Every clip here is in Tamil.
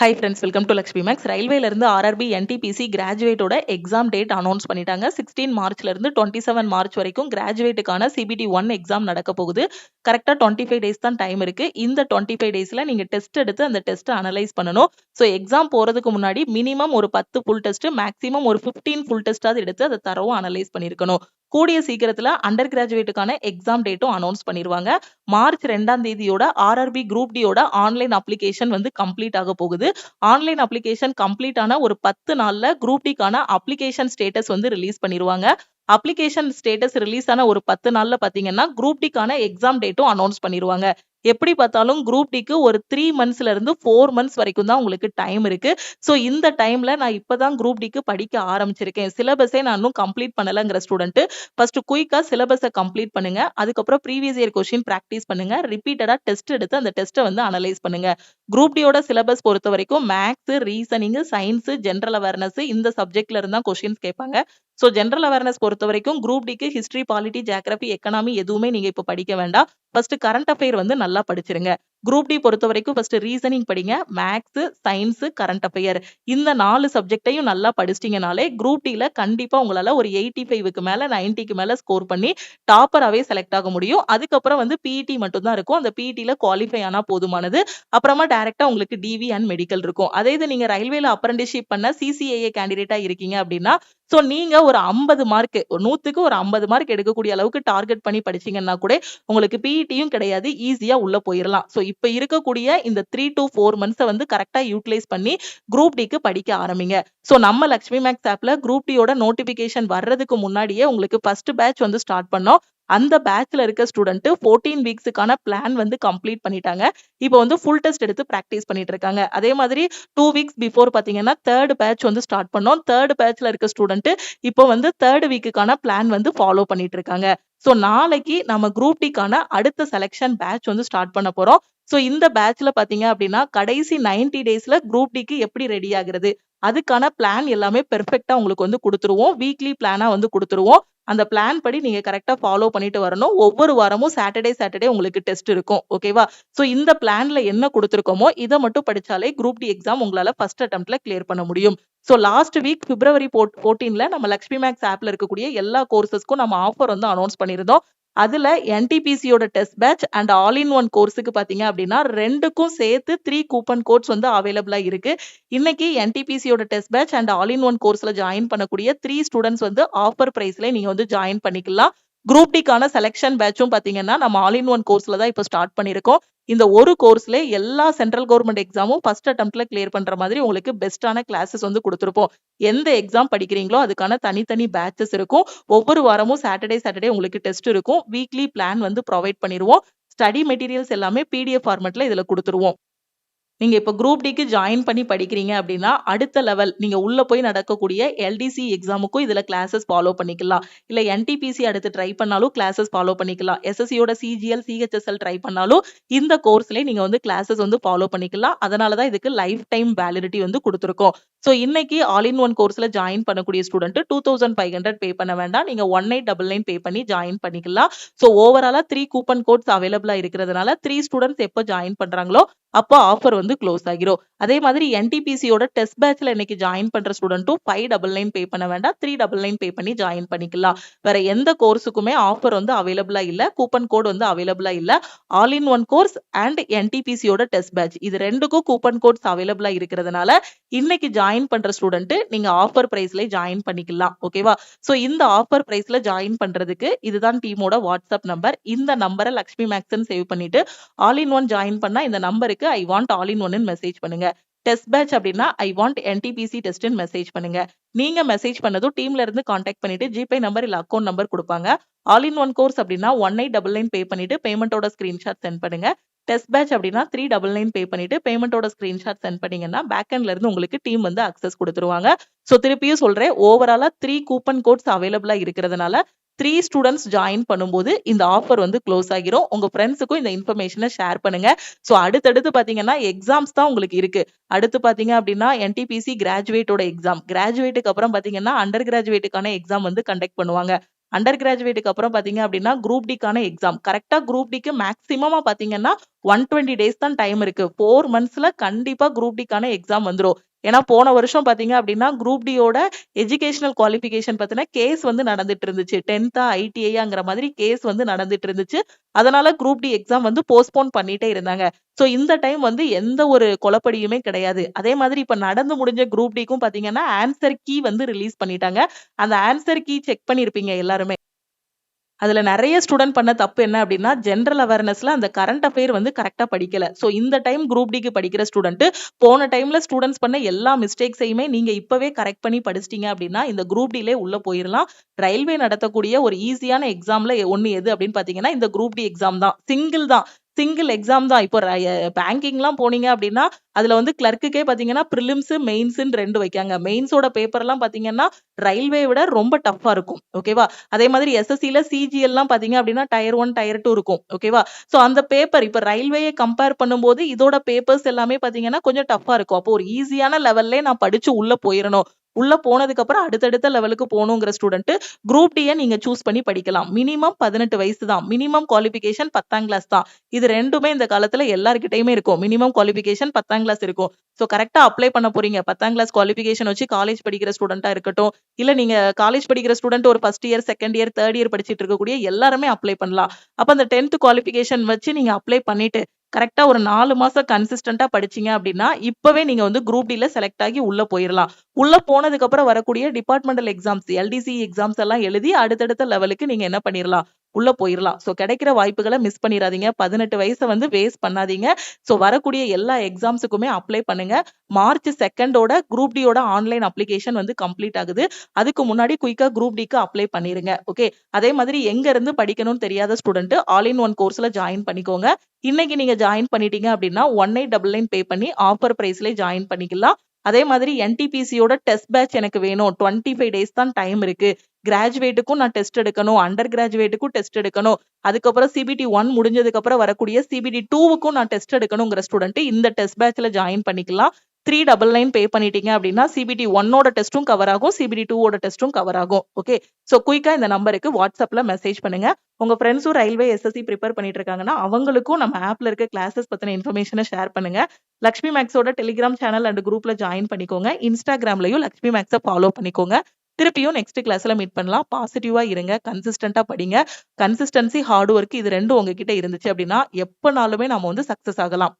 Hi friends, welcome to Lakshmi Max. ரயில்வேல இருந்து ஆர்ஆர்பி என்டிபிசி கிராஜுவேட்டோட எக்ஸாம் டேட் அனௌன்ஸ் பண்ணிட்டாங்க. 16 மார்ச்ல இருந்து 27 மார்ச் வரைக்கும் கிராஜுவேட்டுக்கான சிபிடி 1 எக்ஸாம் நடக்க போகுது. கரெக்டா 25 டேஸ் தான் டைம் இருக்கு. இந்த 25 டேஸ்ல நீங்க டெஸ்ட் எடுத்து அந்த டெஸ்ட் அனலைஸ் பண்ணணும். ஸோ எக்ஸாம் போறதுக்கு முன்னாடி மினிமம் ஒரு 10 ஃபுல் டெஸ்ட், மேக்ஸிமம் ஒரு 15 ஃபுல் டெஸ்டாவது எடுத்து அதை தரவும் அனலைஸ் பண்ணிருக்கணும். கூடிய சீக்கிரத்துல அண்டர் கிராஜுவேட்டுக்கான எக்ஸாம் டேட்டும் அனௌன்ஸ் பண்ணிருவாங்க. மார்ச் 2ஆம் தேதியோட ஆர்ஆர்பி குரூப் டியோட ஆன்லைன் அப்ளிகேஷன் வந்து கம்ப்ளீட் ஆக போகுது. ஆன்லைன் அப்ளிகேஷன் கம்ப்ளீட் ஆன ஒரு 10 நாள்ல குரூப் டிக்கான அப்ளிகேஷன் ஸ்டேட்டஸ் வந்து ரிலீஸ் பண்ணிருவாங்க. அப்ளிகேஷன் ஸ்டேட்டஸ் ரிலீஸ் ஆன ஒரு 10 நாள்ல பாத்தீங்கன்னா குரூப் டிக்கான எக்ஸாம் டேட்டும் அனௌன்ஸ் பண்ணிருவாங்க. எப்படி பார்த்தாலும் குரூப் டிக்கு ஒரு 3 மந்த்ஸ்ல இருந்து 4 மந்த்ஸ் வரைக்கும் தான் உங்களுக்கு டைம் இருக்கு. ஸோ இந்த டைம்ல நான் இப்பதான் குரூப் டிக்கு படிக்க ஆரம்பிச்சிருக்கேன், சிலபஸே நான் இன்னும் கம்ப்ளீட் பண்ணலங்கிற ஸ்டூடெண்ட் ஃபர்ஸ்ட் குயிக்கா சிலபஸை கம்ப்ளீட் பண்ணுங்க. அதுக்கப்புறம் ப்ரீவியஸ் இயர் கொஸ்டின் பிராக்டிஸ் பண்ணுங்க. ரிப்பீட்டடா டெஸ்ட் எடுத்து அந்த டெஸ்ட்டை வந்து அனலைஸ் பண்ணுங்க. குரூப் டியோட சிலபஸ் பொறுத்த வரைக்கும் maths, reasoning, science, general awareness இந்த சப்ஜெக்ட்ல இருந்தா கொஸ்டின்ஸ் கேட்பாங்க. ஸோ ஜென்ரல் அவேர்னஸ் பொறுத்த வரைக்கும் குரூப் டிக்கு ஹிஸ்டரி, பாலிட்டி, ஜியோகிராஃபி, எக்கனாமி எதுவுமே நீங்க இப்போ படிக்க வேண்டாம். ஃபர்ஸ்ட் கரண்ட் அஃபேர் வந்து நல்லா படிச்சிருங்க. குரூப் டி பொறுத்த வரைக்கும் ஃபர்ஸ்ட் ரீசனிங் படிங்க. மேக்ஸ், சயின்ஸ், கரண்ட் அஃபேர் இந்த 4 சப்ஜெக்டையும் நல்லா படிச்சிட்டீங்கனாலே குரூப் டில கண்டிப்பா உங்களால ஒரு 85க்கு மேல 90க்கு மேல ஸ்கோர் பண்ணி டாப்பராகவே செலக்ட் ஆக முடியும். அதுக்கப்புறம் வந்து பிஇடி மட்டும் தான் இருக்கும். அந்த பிஇடில குவாலிஃபை ஆனா போதுமானது. அப்புறமா டைரக்டா உங்களுக்கு டிவி அண்ட் மெடிக்கல் இருக்கும். அதே இது நீங்க ரயில்வேல அப்ரண்டிஸ்ஷிப் பண்ண சிசிஏஏ கேண்டிடேட்டா இருக்கீங்க அப்படின்னா, சோ நீங்க ஒரு 50 மார்க், 100க்கு ஒரு 50 மார்க் எடுக்கக்கூடிய அளவுக்கு டார்கெட் பண்ணி படிச்சீங்கன்னா கூட உங்களுக்கு பிஇடியும் கிடையாது, ஈஸியா உள்ள போயிடலாம். சோ இப்ப இருக்கக்கூடிய இந்த 3 to 4 மந்த்ஸை வந்து கரெக்டா யூட்டிலைஸ் பண்ணி குரூப் டிக்கு படிக்க ஆரம்பிங்க. சோ நம்ம லக்ஷ்மி மேக்ஸ் ஆப்ல குரூப் டியோட நோட்டிபிகேஷன் வர்றதுக்கு முன்னாடியே உங்களுக்கு ஃபர்ஸ்ட் பேட்ச் வந்து ஸ்டார்ட் பண்ணோம். அந்த பேட்ச்ல இருக்க ஸ்டூடெண்ட் 14 வீக்ஸுக்கான பிளான் வந்து கம்ப்ளீட் பண்ணிட்டாங்க. இப்போ வந்து ஃபுல் டெஸ்ட் எடுத்து பிராக்டிஸ் பண்ணிட்டு இருக்காங்க. அதே மாதிரி 2 வீக்ஸ் பிஃபோர் பாத்தீங்கன்னா தேர்ட் பேட்ச் வந்து ஸ்டார்ட் பண்ணோம். தேர்ட் பேட்ச்ல இருக்க ஸ்டூடெண்ட் இப்போ வந்து தேர்ட் வீக்குக்கான பிளான் வந்து ஃபாலோ பண்ணிட்டு இருக்காங்க. சோ நாளைக்கு நம்ம குரூப் டிக்கான அடுத்த செலக்ஷன் பேட்ச் வந்து ஸ்டார்ட் பண்ண போறோம். சோ இந்த பேட்ச்ல பாத்தீங்க அப்படின்னா கடைசி 90 டேஸ்ல குரூப் டிக்கு எப்படி ரெடி ஆகுறது, அதுக்கான பிளான் எல்லாமே பெர்ஃபெக்ட்டா உங்களுக்கு வந்து கொடுத்துருவோம். வீக்லி பிளானா வந்து கொடுத்துருவோம். அந்த பிளான் படி நீங்க கரெக்டா ஃபாலோ பண்ணிட்டு வரணும். ஒவ்வொரு வாரமும் சாட்டர்டே உங்களுக்கு டெஸ்ட் இருக்கும். ஓகேவா? சோ இந்த பிளான்ல என்ன கொடுத்திருக்கோமோ இதை மட்டும் படிச்சாலே குரூப் டி எக்ஸாம் உங்களால ஃபர்ஸ்ட் அட்டெம்ப்ட்ல கிளியர் பண்ண முடியும். சோ லாஸ்ட் வீக் பிப்ரவரி 14ல நம்ம லக்ஷ்மி மேக்ஸ் ஆப்ல இருக்கக்கூடிய எல்லா கோர்சஸ்க்கும் நம்ம ஆஃபர் வந்து அனௌன்ஸ் பண்ணியிருந்தோம். அதுல என்டிபிசியோட test batch and all in one கோர்ஸுக்கு பாத்தீங்க அப்படின்னா ரெண்டுக்கும் சேர்த்து 3 கூப்பன் கோட்ஸ் வந்து அவைலபிளா இருக்கு. இன்னைக்கு என்டிபிசியோட test batch and all in one கோர்ஸ்ல ஜாயின் பண்ணக்கூடிய 3 ஸ்டூடெண்ட்ஸ் வந்து ஆஃபர் பிரைஸ்ல நீங்க வந்து ஜாயின் பண்ணிக்கலாம். குரூப் டிக்கான செலக்ஷன் பேட்சும் பாத்தீங்கன்னா நம்ம ஆல் இன் ஒன் கோர்ஸ்ல தான் இப்போ ஸ்டார்ட் பண்ணிருக்கோம். இந்த ஒரு கோர்ஸ்ல எல்லா சென்ட்ரல் கவர்மெண்ட் எக்ஸாமும் ஃபர்ஸ்ட் அட்டெம்ப்ட்ல கிளியர் பண்ற மாதிரி உங்களுக்கு பெஸ்டான கிளாஸஸ் வந்து கொடுத்துருப்போம். எந்த எக்ஸாம் படிக்கிறீங்களோ அதுக்கான தனித்தனி பேட்சஸ் இருக்கும். ஒவ்வொரு வாரமும் சாட்டர்டே உங்களுக்கு டெஸ்ட் இருக்கும். வீக்லி பிளான் வந்து ப்ரொவைட் பண்ணிருவோம். ஸ்டடி மெட்டீரியல்ஸ் எல்லாமே பிடிஎஃப் ஃபார்மேட்ல இதுல கொடுத்துருவோம். நீங்க இப்ப குரூப் டிக்கு ஜாயின் பண்ணி படிக்கிறீங்க அப்படின்னா அடுத்த லெவல் நீங்க உள்ள போய் நடக்கக்கூடிய எல்டிசி எக்ஸாமுக்கும் இதுல கிளாஸஸ் ஃபாலோ பண்ணிக்கலாம். இல்ல என்டிபிசி அடுத்து ட்ரை பண்ணாலும் கிளாஸஸ் ஃபாலோ பண்ணிக்கலாம். எஸ்எஸ்சியோட சிஜிஎல், சிஹெச்எஸ்எல் ட்ரை பண்ணாலும் இந்த கோர்ஸ்ல நீங்க வந்து கிளாஸஸ் வந்து ஃபாலோ பண்ணிக்கலாம். அதனாலதான் இதுக்கு லைஃப் டைம் வேலிடிட்டி வந்து கொடுத்துருக்கோம். சோ இன்னைக்கு ஆல் இன் ஒன் கோர்ஸ்ல ஜாயின் பண்ணக்கூடிய ஸ்டூடெண்ட் 2500 பே பண்ண வேண்டாம். நீங்க 1899 பே பண்ணி ஜாயின் பண்ணிக்கலாம். சோ ஓவராலா 3 கூப்பன் கோட்ஸ் அவைலபிளா இருக்கிறதுனால 3 ஸ்டூடெண்ட்ஸ் எப்போ ஜாயின் பண்றாங்களோ அப்போ ஆஃபர் வந்து க்ளோஸ் ஆகிரும். அதே மாதிரி என்டிபிசியோட டெஸ்ட் பேட்ச்ல இன்னைக்கு ஜாயின் பண்ற ஸ்டூடெண்ட்டும் 599 பே பண்ண வேண்டாம். 399 பே பண்ணி ஜாயின் பண்ணிக்கலாம். வேற எந்த கோர்ஸுக்குமே ஆஃபர் வந்து அவைலபிளா இல்ல, கூப்பன் கோட் வந்து அவைலபிளா இல்ல. All in one course and என்டிபிசியோட டெஸ்ட் பேட்ச் இது ரெண்டுக்கும் கூப்பன் கோட்ஸ் அவைலபிளா இருக்கிறதுனால இன்னைக்கு ஜாயின் பண்ற ஸ்டூடெண்ட் நீங்க ஆஃபர் பிரைஸ்ல ஜாயின் பண்ணிக்கலாம். ஓகேவா? சோ இந்த ஆஃபர் பிரைஸ்ல ஜாயின் பண்றதுக்கு இதுதான் டீமோட வாட்ஸ்அப் நம்பர். இந்த நம்பரை லக்ஷ்மி மேக்ஸ்ன்னு சேவ் பண்ணிட்டு ஆல் இன் ஒன் ஜாயின் பண்ணா இந்த நம்பருக்கு I want all in one message பண்ணுங்க. டெஸ்ட் பேட்ச் அப்படின்னா I want NTPC test message பண்ணுங்க. நீங்க மெசேஜ் பண்ணதும் டீம்ல இருந்து கான்டாக்ட் பண்ணிட்டு ஜிபே நம்பர் இல்ல அக்கௌண்ட் நம்பர் கொடுப்பாங்க. ஆல் இன் ஒன் கோர்ஸ் அப்படின்னா 1899 பே பண்ணிட்டு பேமெண்டோட ஸ்கிரீன்ஷாட் சென்ட் பண்ணுங்க. டெஸ்ட் பேட்ச் அப்படின்னா 399 பே பண்ணிட்டு பேமெண்டோட ஸ்கிரீன்ஷாட் சென்ட் பண்ணீங்கன்னா பேக்எண்ட்ல இருந்து உங்களுக்கு டீம் வந்து அக்சஸ் கொடுத்துருவாங்க. சோ திருப்பியும் சொல்றேன், ஓவராலா 3 கூப்பன் கோட்ஸ் அவைலபிளா இருக்கிறதுனால 3 ஸ்டூடெண்ட்ஸ் ஜாயின் பண்ணும்போது இந்த ஆஃபர் வந்து க்ளோஸ் ஆகிரும். உங்க ஃப்ரெண்ட்ஸுக்கும் இந்த இன்ஃபர்மேஷனை ஷேர் பண்ணுங்க. சோ அடுத்தடுத்து பாத்தீங்கன்னா எக்ஸாம்ஸ் தான் உங்களுக்கு இருக்கு. அடுத்து பாத்தீங்க அப்படின்னா என்டிபிசி கிராஜுவேட்டோட எக்ஸாம், கிராஜுவேட்டுக்கு அப்புறம் பாத்தீங்கன்னா அண்டர் கிராஜுவேட்டுக்கான எக்ஸாம் வந்து கண்டக்ட் பண்ணுவாங்க. அண்டர் கிராஜுவேட்டுக்கு அப்புறம் பாத்தீங்க அப்படின்னா குரூப் டிக்கான எக்ஸாம். கரெக்டா குரூப் டிக்கு மேக்ஸிமமா பாத்தீங்கன்னா 120 டேஸ் தான் டைம் இருக்கு. 4 மந்த்ஸ்ல கண்டிப்பா குரூப் டிக்கான எக்ஸாம் வந்துரும். ஏன்னா போன வருஷம் பாத்தீங்க அப்படின்னா குரூப் டியோட எஜுகேஷனல் குவாலிஃபிகேஷன் பத்தின கேஸ் வந்து நடந்துட்டு இருந்துச்சு. 10th ஐடிஐங்கிற மாதிரி கேஸ் வந்து நடந்துட்டு இருந்துச்சு. அதனால குரூப் டி எக்ஸாம் வந்து போஸ்ட்போன் பண்ணிட்டே இருந்தாங்க. சோ இந்த டைம் வந்து எந்த ஒரு குழப்படியுமே கிடையாது. அதே மாதிரி இப்ப நடந்து முடிஞ்ச குரூப் டிக்கும் பாத்தீங்கன்னா ஆன்சர் கீ வந்து ரிலீஸ் பண்ணிட்டாங்க. அந்த ஆன்சர் கீ செக் பண்ணிருப்பீங்க எல்லாருமே. அதுல நெறைய ஸ்டூடண்ட் பண்ண தப்பு என்ன அப்டின்னா, ஜெனரல் அவேர்னஸ்ல அந்த கரண்ட் அஃபேர் வந்து கரெக்ட்டா படிக்கல. சோ இந்த டைம் குரூப் டிக்கு படிக்கிற ஸ்டூடண்ட் போன டைம்ல ஸ்டூடண்ட்ஸ் பண்ண எல்லா மிஸ்டேக்ஸையுமே நீங்க இப்பவே கரெக்ட் பண்ணி படிச்சிட்டீங்க அப்டின்னா, இந்த குரூப் டிலே உள்ள போயிரலாம். ரயில்வே நடத்தக்கூடிய ஒரு ஈஸியான எக்ஸாம்ல ஒண்ணு எது அப்டின்னு பாத்தீங்கன்னா, இந்த குரூப் டி எக்ஸாம் தான். சிங்கிள் தான். சிங்கிள் எக்ஸாம் தான். இப்போ பேங்கிங்லாம் போனீங்க அப்டின்னா, அதுல வந்து கிளர்க்குக்கே பாத்தீங்கன்னா, பிரிலிம்ஸ், மெயின்ஸ்ன்னு 2 வைக்காங்க. மெயின்ஸோட பேப்பர்லாம் பாத்தீங்கன்னா, ரயில்வே விட ரொம்ப டஃப்பா இருக்கும். ஓகேவா? அதே மாதிரி எஸ்எஸ்சில சிஜிஎல்லாம் பாத்தீங்க அப்படின்னா டயர் 1, டயர் 2 இருக்கும். ஓகேவா? சோ அந்த பேப்பர் இப்ப ரயில்வேயை கம்பேர் பண்ணும்போது இதோட பேப்பர்ஸ் எல்லாமே பாத்தீங்கன்னா கொஞ்சம் டஃப்பா இருக்கும். அப்போ ஒரு ஈஸியான லெவல்லே நான் படிச்சு உள்ள போயிரணும். உள்ள போனதுக்கு அப்புறம் அடுத்தடுத்த லெவலுக்கு போணுங்கிற ஸ்டூடண்ட் குரூப் டிய நீங்க சூஸ் பண்ணி படிக்கலாம். மினிமம் 18 வயசு தான். மினிமம் குவாலிஃபிகேஷன் 10ஆம் கிளாஸ் தான். இது 2மே இந்த காலத்துல எல்லார்கிட்டயுமே இருக்கும். மினிமம் குவாலிஃபிகேஷன் 10ஆம் கிளாஸ் இருக்கும். சோ கரெக்ட்டா அப்ளை பண்ண போறீங்க. 10ஆம் கிளாஸ் குவாலிஃபிகேஷன் வச்சு காலேஜ் படிக்கிற ஸ்டூடெண்ட்டா இருக்கட்டும், இல்ல நீங்க காலேஜ் படிக்கிற ஸ்டூடண்ட் ஒரு first year, second year, third year படிச்சிட்டு இருக்கக்கூடிய எல்லாருமே அப்ளை பண்ணலாம். அப்ப அந்த 10th குவாலிஃபிகேஷன் வச்சு நீங்க அப்ளை பண்ணிட்டு, கரெக்ட்டா ஒரு 4 மாசம் கன்சிஸ்டன்ட்டா படிச்சீங்க அப்டின்னா, இப்பவே நீங்க வந்து குரூப் டில செலக்ட் ஆகி உள்ள போயிரலாம். உள்ள போனதுக்கு அப்புறம் வரக்கூடிய டிபார்ட்மெண்டல் எக்ஸாம்ஸ், எல்டிசி எக்ஸாம்ஸ் எல்லாம் எழுதி அடுத்தடுத்த லெவலுக்கு நீங்க என்ன பண்ணிரலாம்? உள்ள போயிரலாம். சோ கிடைக்கிற வாய்ப்புகள மிஸ் பண்ணிராதீங்க. 18 வயச வந்து வேஸ்ட் பண்ணாதீங்க. சோ வரக்கூடிய எல்லா எக்ஸாம்ஸுக்குமே அப்ளை பண்ணுங்க. மார்ச் 2 குரூப் டியோட ஆன்லைன் அப்ளிகேஷன் வந்து கம்ப்ளீட் ஆகுது. அதுக்கு முன்னாடி குயிக்கா குரூப் டிக்கு அப்ளை பண்ணிருங்க. ஓகே. அதே மாதிரி எங்க இருந்து படிக்கணும்னு தெரியாத ஸ்டூடண்ட் ஆல் இன் ஒன் கோர்ஸ்ல ஜாயின் பண்ணிக்கோங்க. இன்னைக்கு நீங்க ஜாயின் பண்ணிட்டீங்க அப்படின்னா 1899 பே பண்ணி ஆஃபர் பிரைஸ்ல ஜாயின் பண்ணிக்கலாம். அதே மாதிரி என்டிபிசியோட டெஸ்ட் பேட்ச் எனக்கு வேணும். 25 டேஸ் தான் டைம் இருக்கு. கிராஜுவேட்டுக்கும் நான் டெஸ்ட் எடுக்கணும். அண்டர் கிராஜுவேட்டுக்கும் டெஸ்ட் எடுக்கணும். அதுக்கப்புறம் சிபிடி 1 முடிஞ்சதுக்கு அப்புறம் வரக்கூடிய சிபிடி 2க்கும் நான் டெஸ்ட் எடுக்கணுங்கிற ஸ்டூடண்ட் இந்த டெஸ்ட் பேட்ச்ல ஜாயின் பண்ணிக்கலாம். 399 பே பண்ணிட்டீங்க அப்படின்னா சிபிடி 1ஓட டெஸ்ட்டும் கவர் ஆகும். சிபிடி 2ஓட டெஸ்ட்டும் கவர் ஆகும். ஓகே. சோ குயிக்கா இந்த நம்பருக்கு வாட்ஸ்அப்ல மெசேஜ் பண்ணுங்க. உங்க ஃப்ரெண்ட்ஸும் ரயில்வே எஸ்எஸ்சி ப்ரிப்பேர் பண்ணிட்டு இருக்காங்கன்னா, அவங்களுக்கும் நம்ம ஆப்ல இருக்க கிளாஸஸ் பத்தின இன்ஃபர்மேஷன ஷேர் பண்ணுங்க. லக்ஷ்மி மேக்ஸோட டெலிகிராம் சேனல் அண்ட் குரூப்ல ஜாயின் பண்ணிக்கோங்க. இன்ஸ்டாகிராம்லயும் லக்ஷ்மி மேக்ஸ ஃபாலோ பண்ணிக்கோங்க. திருப்பியும் நெக்ஸ்ட் கிளாஸ்ல மீட் பண்ணலாம். பாசிட்டிவா இருங்க. கன்சிஸ்டன்ட்டா படிங்க. கன்சிஸ்டன்சி, ஹார்ட் ஒர்க் இது 2ம் உங்ககிட்ட இருந்துச்சு அப்படின்னா, எப்பனாலுமே நாம வந்து சக்சஸ் ஆகலாம்.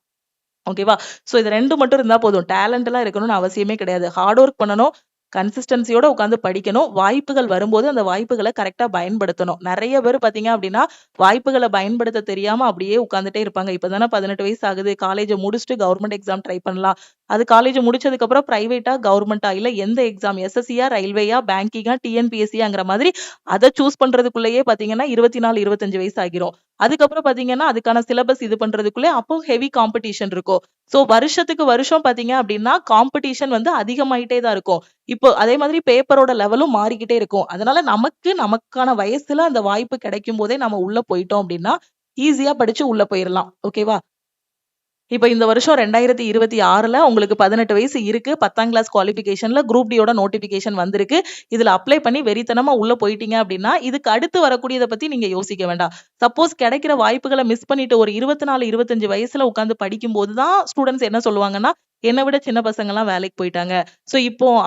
ஓகேவா? சோ இது 2 மட்டும் இருந்தா போதும். டேலண்ட் எல்லாம் இருக்கணும்னு அவசியமே கிடையாது. ஹார்ட் ஒர்க் பண்ணணும். கன்சிஸ்டன்சியோட உட்கார்ந்து படிக்கணும். வாய்ப்புகள் வரும்போது அந்த வாய்ப்புகள கரெக்ட்டா பயன்படுத்தணும். நெறைய பேர் பார்த்தீங்க அப்படின்னா, வாய்ப்புகள பயன்படுத்த தெரியாம அப்படியே உட்கார்ந்துட்டே இருப்பாங்க. இப்ப தானே 18 வயசு ஆகுது. காலேஜ முடிச்சுட்டு கவர்ன்மென்ட் எக்ஸாம் ட்ரை பண்ணலாம். அது காலேஜ் முடிச்சதுக்கு அப்புறம் பிரைவேட்டா, கவர்ன்மென்ட்டா இல்ல எந்த எக்ஸாம் எஸ்எஸ்சியா, ரயில்வேயா, பேங்கிங்கா, டிஎன்பிஎஸ்சியாங்கிற மாதிரி அத சூஸ் பண்றதுக்குள்ளேயே பார்த்தீங்கன்னா 24, 25 வயசு ஆகிரும். அதுக்கப்புறம் பார்த்தீங்கன்னா, அதுக்கான சிலபஸ் இது பண்றதுக்குள்ளே அப்போ ஹெவி காம்படிஷன் இருக்கும். சோ வருஷத்துக்கு வருஷம் பார்த்தீங்க அப்படின்னா, காம்படிஷன் வந்து அதிகமாயிட்டே தான் இருக்கும். இப்போ அதே மாதிரி பேப்பரோட லெவலும் மாறிக்கிட்டே இருக்கும். அதனால நமக்கான வயசுல அந்த வாய்ப்பு கிடைக்கும்போதே நம்ம உள்ள போயிட்டோம் அப்படின்னா, ஈஸியா படிச்சு உள்ள போயிரலாம். ஓகேவா? இப்ப இந்த வருஷம் 2026ல உங்களுக்கு 18 வயசு இருக்கு. 10ஆம் கிளாஸ் குவாலிஃபிகேஷன்ல குரூப் டியோட நோட்டிஃபிகேஷன் வந்திருக்கு. இதுல அப்ளை பண்ணி வெறித்தனமா உள்ள போயிட்டீங்க அப்படின்னா, இதுக்கு அடுத்து வரக்கூடியத பத்தி நீங்க யோசிக்க வேண்டாம். சப்போஸ் கிடைக்கிற வாய்ப்புகள மிஸ் பண்ணிட்டு ஒரு 24, 25 வயசுல உட்கார்ந்து படிக்கும்போது தான் ஸ்டூடண்ட்ஸ் என்ன சொல்லுவாங்கன்னா, என்ன விட சின்ன பசங்கலாம் வேலைக்கு போயிட்டாங்க. சோ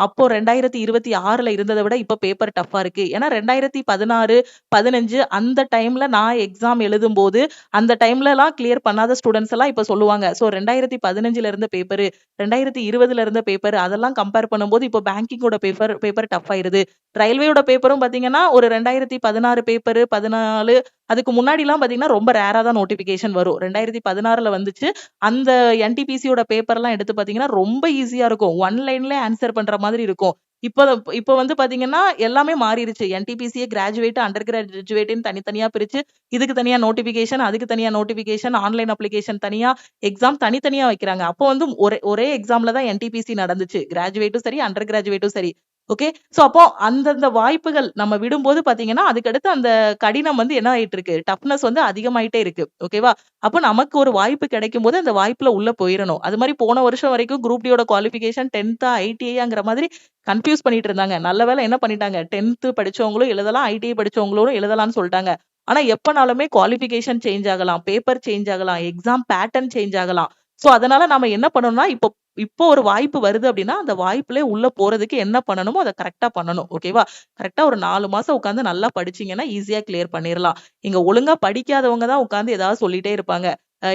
அப்போ 2026ல இருந்தத விட இப்ப பேப்பர் டஃப்பா இருக்கு. ஏன்னா 2016, 15 அந்த டைம்ல நான் எக்ஸாம் எழுதும்போது, அந்த டைம்லலாம் கிளியர் பண்ணாத ஸ்டூடண்ட்ஸ் எல்லாம் இப்ப சொல்லுவாங்க. சோ 2015ல இருந்த பேப்பரு, 2020ல இருந்த பேப்பர் அதெல்லாம் கம்பேர் பண்ணும்போது இப்போ பேங்கிங்கோட பேப்பர் டஃப் ஆயிருது. ரயில்வேயோட பேப்பரும் பார்த்தீங்கன்னா, ஒரு 2016 பேப்பரு, 14 அதுக்கு முன்னாடிலாம் பார்த்தீங்கன்னா, ரொம்ப ரேரா தான் நோட்டிஃபிகேஷன் வரும். 2016ல வந்துச்சு. அந்த என்டிபிசியோட பேப்பர்லாம் எடுத்து பார்த்தீங்கன்னா, ரொம்ப ஈஸியா இருக்கும். 1 லைன்லயே ஆன்சர் பண்ற மாதிரி இருக்கும். இப்ப இப்ப வந்து பார்த்தீங்கன்னா, எல்லாமே மாறிருச்சு. என்டிபிசியே கிராஜுவேட், அண்டர் கிராஜுவேட்ன்னு தனித்தனியா பிரிச்சு, இதுக்கு தனியா நோட்டிஃபிகேஷன், அதுக்கு தனியா நோட்டிஃபிகேஷன், ஆன்லைன் அப்ளிகேஷன் தனியா, எக்ஸாம் தனித்தனியா வைக்கிறாங்க. அப்போ வந்து ஒரே ஒரே எக்ஸாம்ல தான் என்டிபிசி நடந்துச்சு. கிராஜுவேட்டும் சரி, அண்டர் கிராஜுவேட்டும் சரி. ஓகே. சோ அப்போ அந்தந்த வாய்ப்புகள் நம்ம விடும்போது பார்த்தீங்கன்னா, அதுக்கடுத்து அந்த கடினம் வந்து என்ன ஆயிட்டு இருக்கு? டஃப்னஸ் வந்து அதிகமாயிட்டே இருக்கு. ஓகேவா? அப்போ நமக்கு ஒரு வாய்ப்பு கிடைக்கும்போது, அந்த வாய்ப்புல உள்ள போயிரணும். அது மாரி போன வருஷம் வரைக்கும் குரூப் டியோட குவாலிஃபிகேஷன் 10தா, ஐடிஐயாங்கிற மாதிரி கன்ஃப்யூஸ் பண்ணிட்டு இருந்தாங்க. நல்ல வேளை என்ன பண்ணிட்டாங்க, 10த் படிச்சவங்களும் எழுதலாம், ஐடிஐ படிச்சவங்களும் எழுதலாம்னு சொல்ட்டாங்க. ஆனா எப்பனாலுமே குவாலிஃபிகேஷன் சேஞ்ச் ஆகலாம், பேப்பர் சேஞ்ச் ஆகலாம், எக்ஸாம் பேட்டர்ன் சேஞ்ச் ஆகலாம். சோ அதனால நாம என்ன பண்ணணும்னா, இப்போ இப்போ ஒரு வாய்ப்பு வருது அப்டின்னா, அந்த வாய்ப்புலே உள்ள போறதுக்கு என்ன பண்ணணுமோ, அத கரெக்ட்டா பண்ணணும். ஓகேவா? கரெக்ட்டா ஒரு 4 மாசம் உட்கார்ந்து நல்லா படிச்சீங்கன்னா, ஈஸியா கிளியர் பண்ணிறலாம். இங்க ஒழுங்கா படிக்காதவங்க தான் உட்கார்ந்து ஏதாவது சொல்லிட்டே இருப்பாங்க.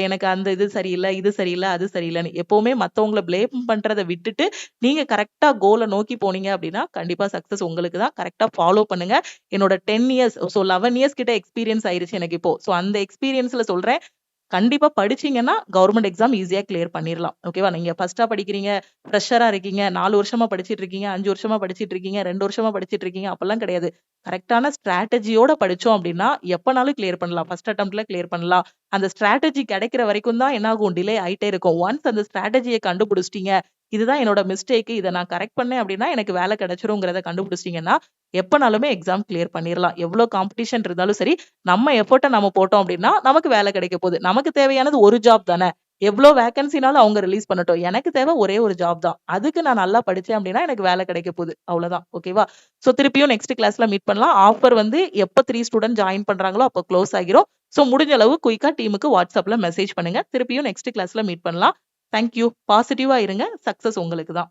எனக்கு அந்த இது சரியில்ல, இது சரியில்ல, அது சரியில்லன்னு. எப்பவுமே மத்தவங்கள ப்ளேம் பண்றத விட்டுட்டு, நீங்க கரெக்ட்டா கோல நோக்கி போனீங்க அப்டின்னா, கண்டிப்பா சக்சஸ் உங்களுக்கு தான். கரெக்ட்டா ஃபாலோ பண்ணுங்க. என்னோட 10 இயர்ஸ் 11 இயர்ஸ் கிட்ட எக்ஸ்பீரியன்ஸ் ஆயிருச்சு எனக்கு இப்போ. சோ அந்த எக்ஸ்பீரியன்ஸ்ல சொல்றேன். கண்டிப்பா படிச்சீங்கன்னா, கவர்ன்மென்ட் எக்ஸாம் ஈஸியா கிளியர் பண்ணிறலாம். ஓகேவா? நீங்க ஃபர்ஸ்ட்டா படிக்கிறீங்க, ஃப்ரெஷரா இருக்கீங்க, 4 வருஷமா படிச்சுட்டு இருக்கீங்க, 5 வருஷமா படிச்சுட்டு இருக்கீங்க, 2 வருஷமா படிச்சுட்டு இருக்கீங்க, அப்பல்லாம் கிடையாது. கரெக்ட்டான ஸ்ட்ராட்டஜியோட படிச்சோம் அப்டின்னா, எப்பனாலும் கிளியர் பண்ணலாம். ஃபர்ஸ்ட் அட்டெம்ப்ட்ல கிளியர் பண்ணலாம். அந்த ஸ்ட்ராட்டஜி கிடைக்கிற வரைக்கும் தான் என்ன ஆகும், டிலே ஆயிட்டே இருக்கும். ஒன்ஸ் அந்த ஸ்ட்ராட்டஜிய கண்டுபிடிச்சிட்டீங்க, இதுதான் என்னோட மிஸ்டேக். இத நான் கரெக்ட் பண்ணேன் அப்டின்னா, எனக்கு வேலை கிடைச்சிரும்ங்கிறத கண்டுபிடிச்சிட்டீங்கன்னா, எப்பனாலுமே எக்ஸாம் கிளியர் பண்ணிறலாம். எவ்ளோ காம்படிஷன் இருந்தாலும் சரி, நம்ம எஃபோர்ட்ட நம்ம போட்டோம் அப்டின்னா, நமக்கு வேலை கிடைக்க போது. நமக்கு தேவையானது ஒரு ஜாப் தானே! எவ்ளோ வேக்கன்சினாலும் அவங்க ரிலீஸ் பண்ணட்டும். எனக்கு தேவை ஒரே ஒரு ஜாப் தான். அதுக்கு நான் நல்லா படிச்சேன் அப்டின்னா, எனக்கு வேலை கிடைக்க போது. அவ்வளோதான். ஓகேவா? சோ திருப்பியும் நெக்ஸ்ட் கிளாஸ்ல மீட் பண்ணலாம். ஆஃபர் வந்து எப்ப 3 ஸ்டூடண்ட் ஜாயின் பண்றாங்களோ, அப்ப குளோஸ் ஆகிரும். சோ முடிஞ்ச அளவு குயிக்கா டீமுக்கு WhatsAppல மெசேஜ் பண்ணுங்க. திருப்பியும் நெக்ஸ்ட் கிளாஸ்ல மீட் பண்ணலாம். Thank you. பாசிட்டிவா இருங்க. சக்சஸ் உங்களுக்கு தான்.